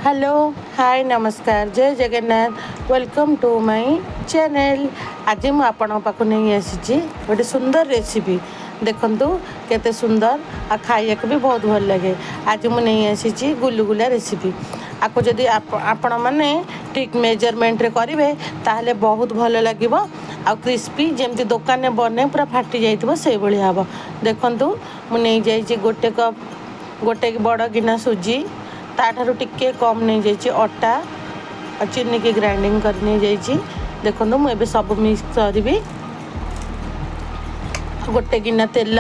Hello hi नमस्कार जय Jagannath welcome to my channel. आज मु आपण पाक नहीं आसी गोटे सुंदर रेसिपी देखंतु केते सुंदर आ खाइया भी बहुत भल लगे। आज मु नहीं आसी गुलुगुला रेसिपी आपको जदि आपण माने ठीक मेजरमेंट रे करिवे ताहले बहुत भल लागिवो आ क्रिस्पी जेमती दुकान में बने पूरा फाटी जाइतबो से भली हबो। देखंतु मु नहीं जाइछि गोटे कप गोटे बड़ गिना सुजी ताठारु टिके कम नहीं जाइछि अटा और चीनी की ग्राइंडिंग कर नहीं जाइछि। देखो मु एबे सब मिक्स करबी गोटे गिना तेल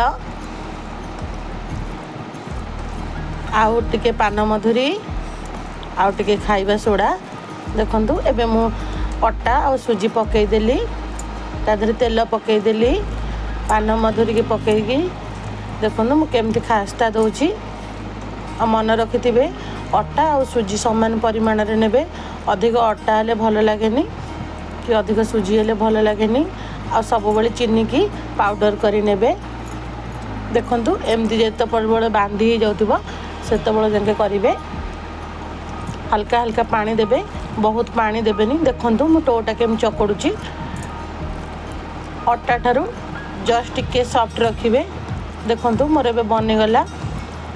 आउ टिके पान मधुरी आउ टिके खाइबा सोडा। देखंतु एबे मु अटा और सुजी पकई देली तादरे तेल पकई देली पान मधुरी के पकईकी देखंतु मु केमती खास्ता दउछि। आ मन रखिथिबे अटा और सुजी समान परिमाण रे नेबे अधिक अटा हेले भल लागेनी कि अधिक सुजी हेले भल लागेनी आ सब बेले चीनी की पाउडर करी नेबे। देखंतु एमती जेते परबळे बांधी जाउथिबो सेते बेले जंके करिवे हल्का हल्का पानी देबे बहुत पानी देबेनी। देखंतु मु टोटा केम चकड़ुची अटा ठारू जस्ट टिके सॉफ्ट रखिबे। देखंतु मोर एबे बनी गला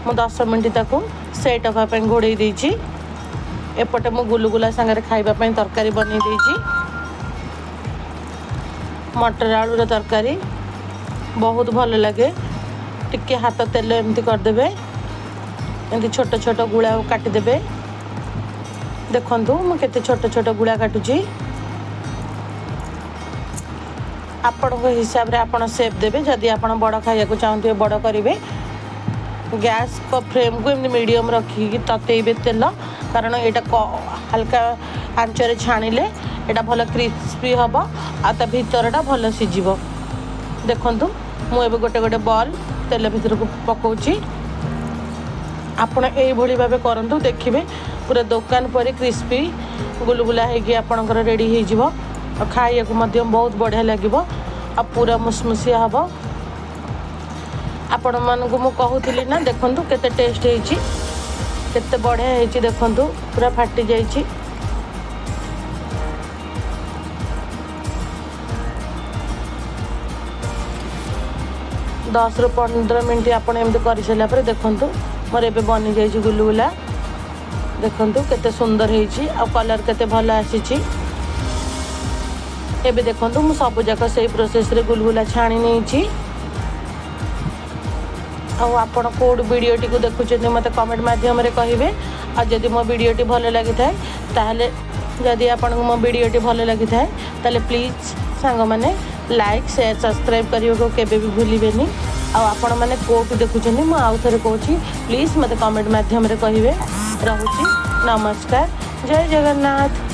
मु 10 मिनिट ताकू सेट हवा पे घोड़े देइछि। एपटे मु गुलुगुला संगे खाइबा पे तरकारी बनी देइछि मटर आलू रे तरकारी बहुत भल लगे। टिके हाथ तेल एमती कर देबे एमती छोट छोट गुळा काटी देबे। देखंतु मु केते छोट छोट गुळा काटुची आपण को हिसाब रे आपण शेप देबे। जदी आपण बड़ खाइया को चाहते बड़ करिवे गैस को फ्लेम को एमती मीडियम रखी ततेइबे तेल कारण यहाँ हल्का आंचरे छाणिले यहाँ भल क्रिस्पी हम आ भीतरटा भल सीझिब। देखंतु मु एबे गोटे गोटे बॉल तेल भीतर को पकाउची आपण एई भली भाबे करंतु देखिबे पूरा दुकान पर क्रिस्पी गुलगुला हेगी आपणकर रेडी हो जिवो आ खाइया को मध्यम बहुत बढ़िया लागिवो आ पूरा मुसमुसिया हबो। आपण मानकु मु कहूतिली ना देखंतु केते टेस्ट हेची केते बढ़िया हेची। देखंतु पूरा फाटी जाइची दस रु 15 मिनट आपण एमती करि सला पर देखंतु मोर एबे बनी जाइची गुलुगुला। देखंतु केते सुंदर हेची आ कलर केते भलो आसीची। एबे देखंतु मु सब जाक सेही प्रोसेस रे गुलगुला छाणी नेची। आपण कोड वीडियो टी को देखुछन मते कमेंट माध्यम रे कहिबे आ जदी मो वीडियो टी भलो लागि थाए ताहले जदी आपण को मो वीडियो टी भलो लागि थाए ताले प्लीज सांग माने लाइक शेयर सब्सक्राइब करियो को केबे भी भूलिबेनी। आ आपण माने कोड देखुछन मो आउ थरे कहूची प्लीज मते कमेंट माध्यम रे कहिबे। रहूची नमस्कार जय जगन्नाथ।